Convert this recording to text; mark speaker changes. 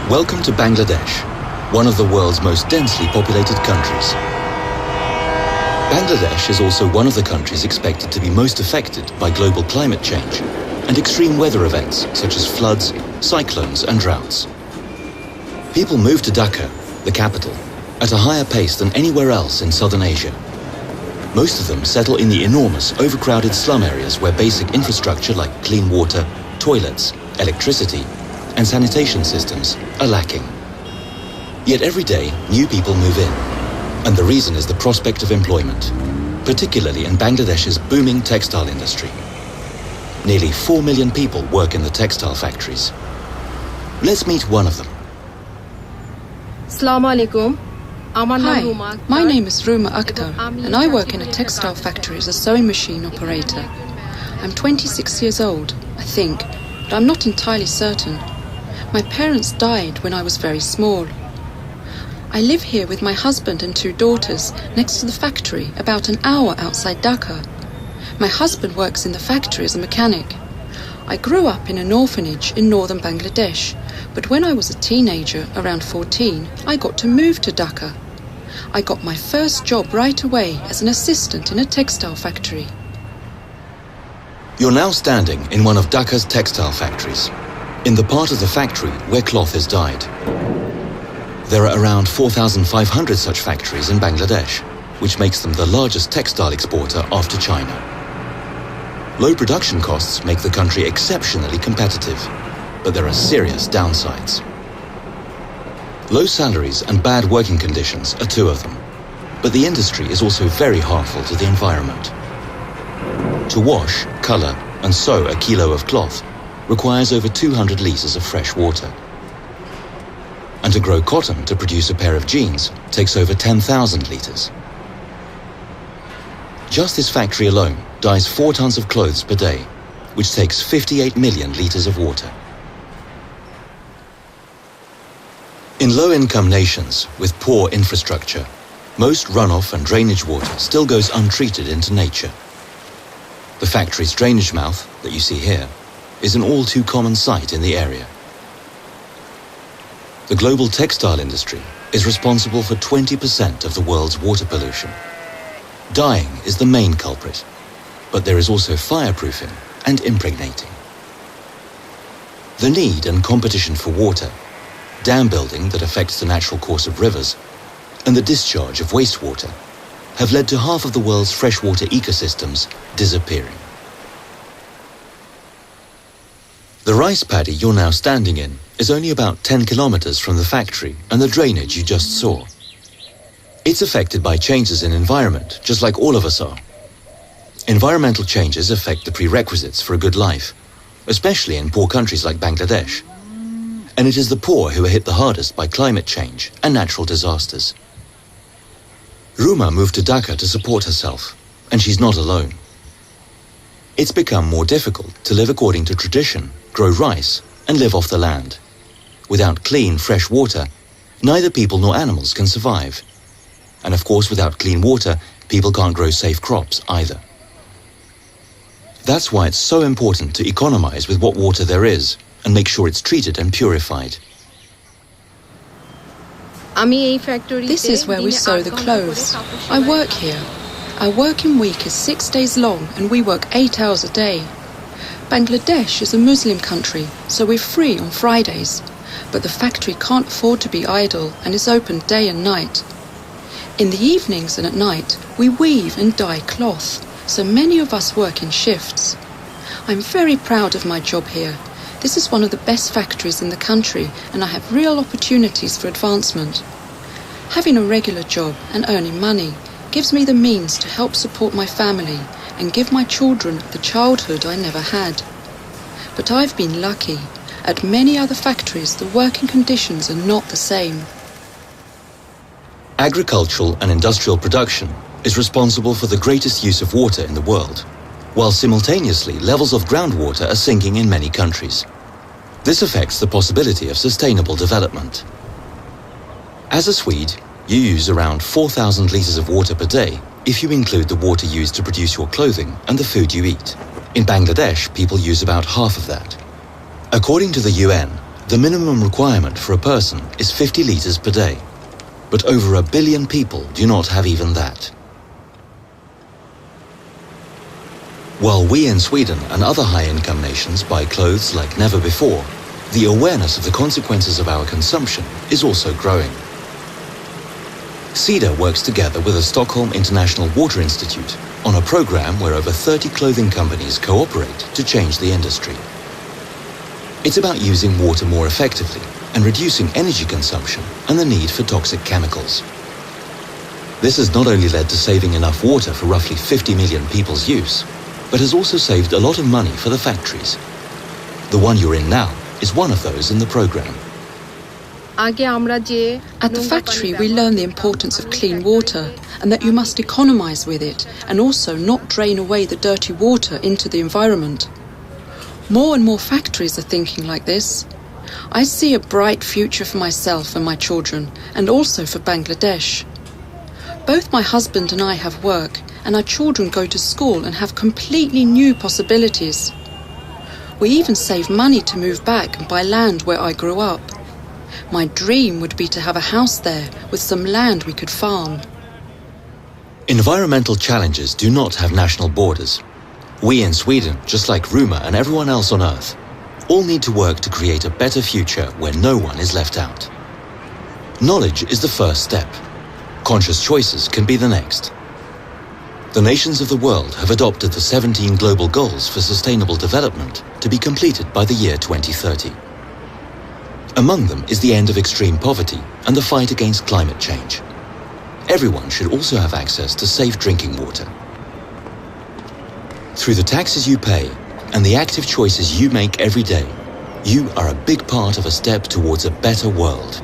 Speaker 1: Welcome to Bangladesh, one of the world's most densely populated countries. Bangladesh is also one of the countries expected to be most affected by global climate change and extreme weather events such as floods, cyclones and droughts. People move to Dhaka, the capital, at a higher pace than anywhere else in southern Asia. Most of them settle in the enormous, overcrowded slum areas where basic infrastructure like clean water, toilets, electricity, and sanitation systems are lacking. Yet every day, new people move in, and the reason is the prospect of employment, particularly in Bangladesh's booming textile industry. Nearly 4 million people work in the textile factories. Let's meet one of them.
Speaker 2: Assalamu alaikum.
Speaker 3: Hi, my name is Ruma Akhtar and I work in a textile factory as a sewing machine operator. I'm 26 years old, I think, but I'm not entirely certain. My parents died when I was very small. I live here with my husband and 2 daughters next to the factory about an hour outside Dhaka. My husband works in the factory as a mechanic. I grew up in an orphanage in northern Bangladesh, but when I was a teenager, around 14, I got to move to Dhaka. I got my first job right away as an assistant in a textile factory.
Speaker 1: You're now standing in one of Dhaka's textile factories, in the part of the factory where cloth is dyed. There are around 4,500 such factories in Bangladesh, which makes them the largest textile exporter after China. Low production costs make the country exceptionally competitive, but there are serious downsides. Low salaries and bad working conditions are 2 of them, but the industry is also very harmful to the environment. To wash, color, and sew a kilo of cloth requires over 200 liters of fresh water. And to grow cotton to produce a pair of jeans takes over 10,000 liters. Just this factory alone dyes 4 tons of clothes per day, which takes 58 million liters of water. In low-income nations with poor infrastructure, most runoff and drainage water still goes untreated into nature. The factory's drainage mouth, that you see here, is an all too common sight in the area. The global textile industry is responsible for 20% of the world's water pollution. Dyeing is the main culprit, but there is also fireproofing and impregnating. The need and competition for water, dam building that affects the natural course of rivers, and the discharge of wastewater have led to half of the world's freshwater ecosystems disappearing. The rice paddy you're now standing in is only about 10 kilometers from the factory and the drainage you just saw. It's affected by changes in environment, just like all of us are. Environmental changes affect the prerequisites for a good life, especially in poor countries like Bangladesh. And it is the poor who are hit the hardest by climate change and natural disasters. Ruma moved to Dhaka to support herself, and she's not alone. It's become more difficult to live according to tradition, grow rice, and live off the land. Without clean, fresh water, neither people nor animals can survive. And of course, without clean water, people can't grow safe crops either. That's why it's so important to economize with what water there is and make sure it's treated and purified.
Speaker 3: This is where we sew the clothes. I work here. Our working week is 6 days long and we work 8 hours a day. Bangladesh is a Muslim country, so we're free on Fridays. But the factory can't afford to be idle and is open day and night. In the evenings and at night, we weave and dye cloth, so many of us work in shifts. I'm very proud of my job here. This is one of the best factories in the country and I have real opportunities for advancement. Having a regular job and earning money gives me the means to help support my family and give my children the childhood I never had. But I've been lucky. At many other factories, the working conditions are not the same.
Speaker 1: Agricultural and industrial production is responsible for the greatest use of water in the world, while simultaneously levels of groundwater are sinking in many countries. This affects the possibility of sustainable development. As a Swede, you use around 4,000 liters of water per day if you include the water used to produce your clothing and the food you eat. In Bangladesh, people use about half of that. According to the UN, The minimum requirement for a person is 50 liters per day, but over 1 billion people do not have even that. While we in Sweden and other high-income nations buy clothes like never before, the awareness of the consequences of our consumption is also growing. Sida works together with the Stockholm International Water Institute on a program where over 30 clothing companies cooperate to change the industry. It's about using water more effectively and reducing energy consumption and the need for toxic chemicals. This has not only led to saving enough water for roughly 50 million people's use, but has also saved a lot of money for the factories. The one you're in now is one of those in the program.
Speaker 3: At the factory, we learn the importance of clean water and that you must economize with it and also not drain away the dirty water into the environment. More and more factories are thinking like this. I see a bright future for myself and my children, and also for Bangladesh. Both my husband and I have work, and our children go to school and have completely new possibilities. We even save money to move back and buy land where I grew up. My dream would be to have a house there with some land we could farm.
Speaker 1: Environmental challenges do not have national borders. We in Sweden, just like Ruma and everyone else on Earth, all need to work to create a better future where no one is left out. Knowledge is the first step. Conscious choices can be the next. The nations of the world have adopted the 17 global goals for sustainable development to be completed by the year 2030. Among them is the end of extreme poverty and the fight against climate change. Everyone should also have access to safe drinking water. Through the taxes you pay and the active choices you make every day, you are a big part of a step towards a better world.